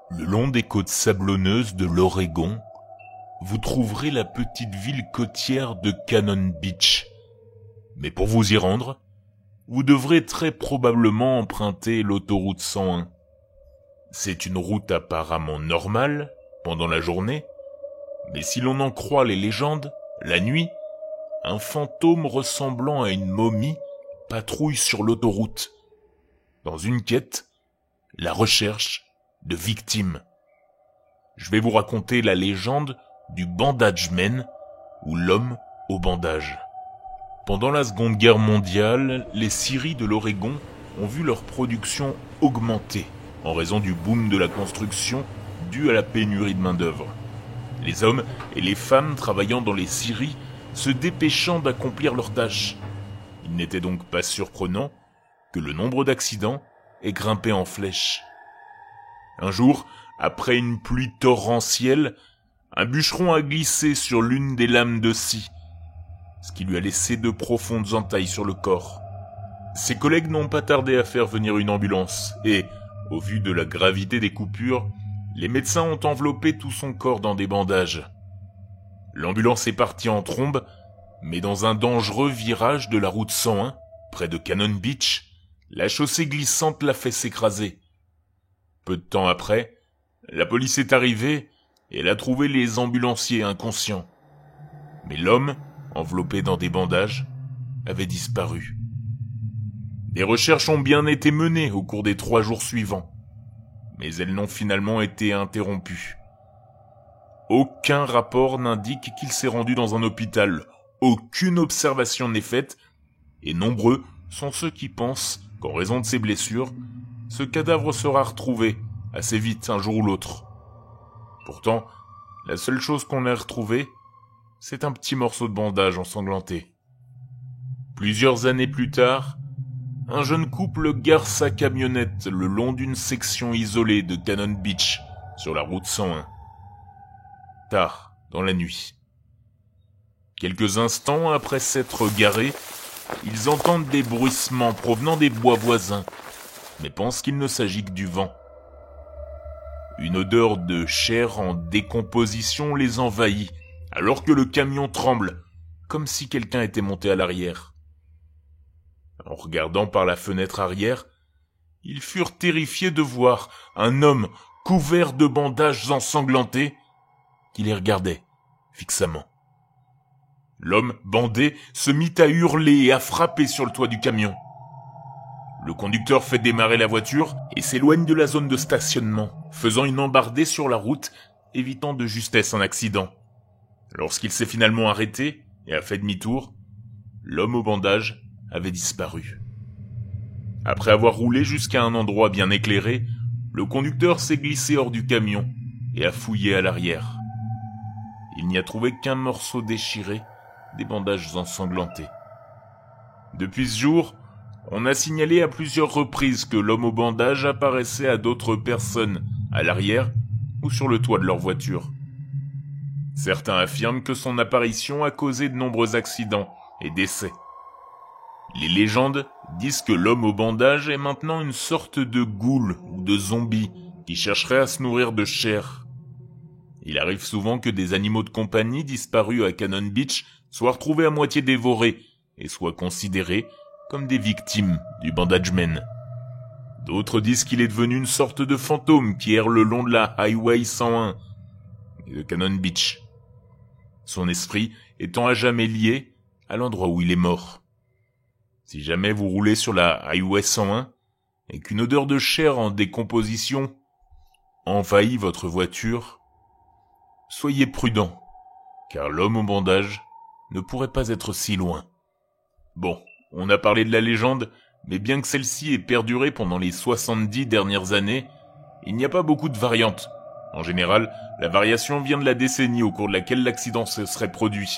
Le long des côtes sablonneuses de l'Oregon, vous trouverez la petite ville côtière de Cannon Beach. Mais pour vous y rendre, vous devrez très probablement emprunter l'autoroute 101. C'est une route apparemment normale pendant la journée, mais si l'on en croit les légendes, la nuit, un fantôme ressemblant à une momie patrouille sur l'autoroute, dans une quête, la recherche de victimes. Je vais vous raconter la légende du Bandage Man, ou l'homme au bandage. Pendant la Seconde Guerre mondiale, les scieries de l'Oregon ont vu leur production augmenter en raison du boom de la construction dû à la pénurie de main-d'œuvre. Les hommes et les femmes travaillant dans les scieries se dépêchant d'accomplir leurs tâches. Il n'était donc pas surprenant que le nombre d'accidents ait grimpé en flèche. Un jour, après une pluie torrentielle, un bûcheron a glissé sur l'une des lames de scie, ce qui lui a laissé de profondes entailles sur le corps. Ses collègues n'ont pas tardé à faire venir une ambulance et, au vu de la gravité des coupures, les médecins ont enveloppé tout son corps dans des bandages. L'ambulance est partie en trombe, mais dans un dangereux virage de la route 101, près de Cannon Beach, la chaussée glissante l'a fait s'écraser. Peu de temps après, la police est arrivée et elle a trouvé les ambulanciers inconscients. Mais l'homme, enveloppé dans des bandages, avait disparu. Des recherches ont bien été menées au cours des 3 jours suivants, mais elles n'ont finalement été interrompues. Aucun rapport n'indique qu'il s'est rendu dans un hôpital, aucune observation n'est faite, et nombreux sont ceux qui pensent qu'en raison de ses blessures, ce cadavre sera retrouvé assez vite un jour ou l'autre. Pourtant, la seule chose qu'on ait retrouvée, c'est un petit morceau de bandage ensanglanté. Plusieurs années plus tard, un jeune couple gare sa camionnette le long d'une section isolée de Cannon Beach, sur la route 101. Tard, dans la nuit. Quelques instants après s'être garés, ils entendent des bruissements provenant des bois voisins, mais pensent qu'il ne s'agit que du vent. Une odeur de chair en décomposition les envahit, alors que le camion tremble, comme si quelqu'un était monté à l'arrière. En regardant par la fenêtre arrière, ils furent terrifiés de voir un homme couvert de bandages ensanglantés qui les regardait fixement. L'homme, bandé, se mit à hurler et à frapper sur le toit du camion. Le conducteur fait démarrer la voiture et s'éloigne de la zone de stationnement, faisant une embardée sur la route, évitant de justesse un accident. Lorsqu'il s'est finalement arrêté et a fait demi-tour, l'homme au bandage avait disparu. Après avoir roulé jusqu'à un endroit bien éclairé, le conducteur s'est glissé hors du camion et a fouillé à l'arrière. Il n'y a trouvé qu'un morceau déchiré, des bandages ensanglantés. Depuis ce jour, on a signalé à plusieurs reprises que l'homme au bandage apparaissait à d'autres personnes, à l'arrière ou sur le toit de leur voiture. Certains affirment que son apparition a causé de nombreux accidents et décès. Les légendes disent que l'homme au bandage est maintenant une sorte de ghoul ou de zombie qui chercherait à se nourrir de chair. Il arrive souvent que des animaux de compagnie disparus à Cannon Beach soient retrouvés à moitié dévorés et soient considérés comme des victimes du Bandage Man. D'autres disent qu'il est devenu une sorte de fantôme qui erre le long de la Highway 101 et de Cannon Beach, son esprit étant à jamais lié à l'endroit où il est mort. Si jamais vous roulez sur la Highway 101 et qu'une odeur de chair en décomposition envahit votre voiture, soyez prudent, car l'homme au bandage ne pourrait pas être si loin. Bon, on a parlé de la légende, mais bien que celle-ci ait perduré pendant les 70 dernières années, il n'y a pas beaucoup de variantes. En général, la variation vient de la décennie au cours de laquelle l'accident se serait produit,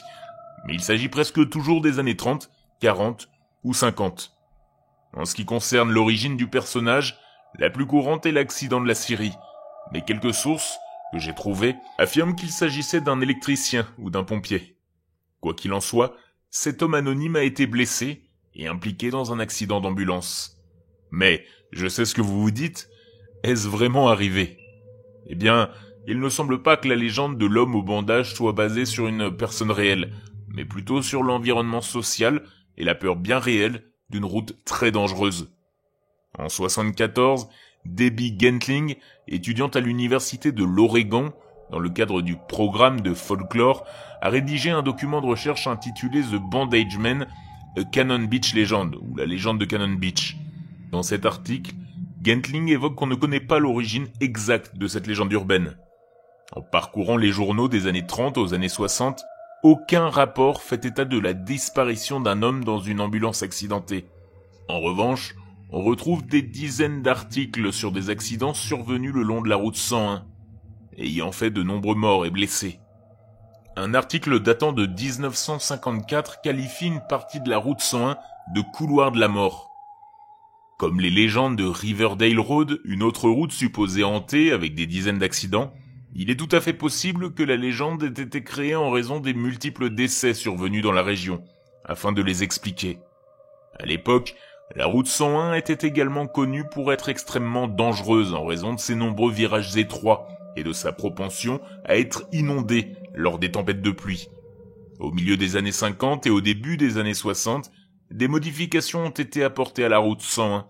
mais il s'agit presque toujours des années 30, 40 ou 50. En ce qui concerne l'origine du personnage, la plus courante est l'accident de la scierie, mais quelques sources que j'ai trouvées affirment qu'il s'agissait d'un électricien ou d'un pompier. Quoi qu'il en soit, cet homme anonyme a été blessé et impliqué dans un accident d'ambulance. Mais, je sais ce que vous vous dites, est-ce vraiment arrivé ? Eh bien, il ne semble pas que la légende de l'homme au bandage soit basée sur une personne réelle, mais plutôt sur l'environnement social et la peur bien réelle d'une route très dangereuse. En 74, Debbie Gentling, étudiante à l'université de l'Oregon, dans le cadre du programme de folklore, a rédigé un document de recherche intitulé The Bandage Man, A Cannon Beach Legend, ou la légende de Cannon Beach. Dans cet article, Gentling évoque qu'on ne connaît pas l'origine exacte de cette légende urbaine. En parcourant les journaux des années 30 aux années 60, aucun rapport fait état de la disparition d'un homme dans une ambulance accidentée. En revanche, on retrouve des dizaines d'articles sur des accidents survenus le long de la route 101, ayant fait de nombreux morts et blessés. Un article datant de 1954 qualifie une partie de la route 101 de couloir de la mort. Comme les légendes de Riverdale Road, une autre route supposée hantée avec des dizaines d'accidents, il est tout à fait possible que la légende ait été créée en raison des multiples décès survenus dans la région, afin de les expliquer. À l'époque, la route 101 était également connue pour être extrêmement dangereuse en raison de ses nombreux virages étroits et de sa propension à être inondée lors des tempêtes de pluie. Au milieu des années 50 et au début des années 60, des modifications ont été apportées à la route 101,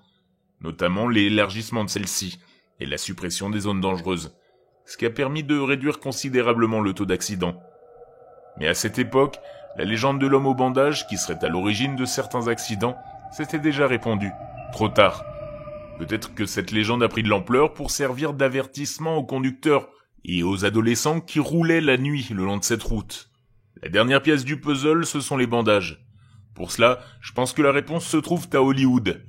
notamment l'élargissement de celle-ci et la suppression des zones dangereuses, ce qui a permis de réduire considérablement le taux d'accidents. Mais à cette époque, la légende de l'homme au bandage, qui serait à l'origine de certains accidents, s'était déjà répandue, trop tard. Peut-être que cette légende a pris de l'ampleur pour servir d'avertissement aux conducteurs et aux adolescents qui roulaient la nuit le long de cette route. La dernière pièce du puzzle, ce sont les bandages. Pour cela, je pense que la réponse se trouve à Hollywood.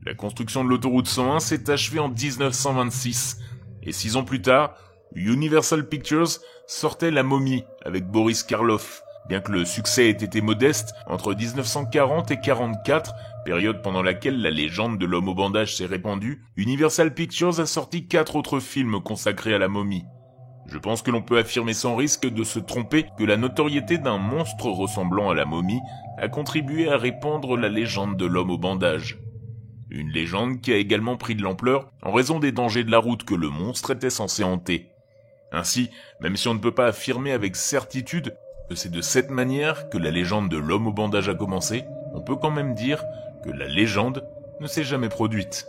La construction de l'autoroute 101 s'est achevée en 1926, et 6 ans plus tard, Universal Pictures sortait La Momie avec Boris Karloff. Bien que le succès ait été modeste, entre 1940 et 1944, période pendant laquelle la légende de l'homme au bandage s'est répandue, Universal Pictures a sorti 4 autres films consacrés à la momie. Je pense que l'on peut affirmer sans risque de se tromper que la notoriété d'un monstre ressemblant à la momie a contribué à répandre la légende de l'homme au bandage. Une légende qui a également pris de l'ampleur en raison des dangers de la route que le monstre était censé hanter. Ainsi, même si on ne peut pas affirmer avec certitude que c'est de cette manière que la légende de l'homme au bandage a commencé, on peut quand même dire que la légende ne s'est jamais produite.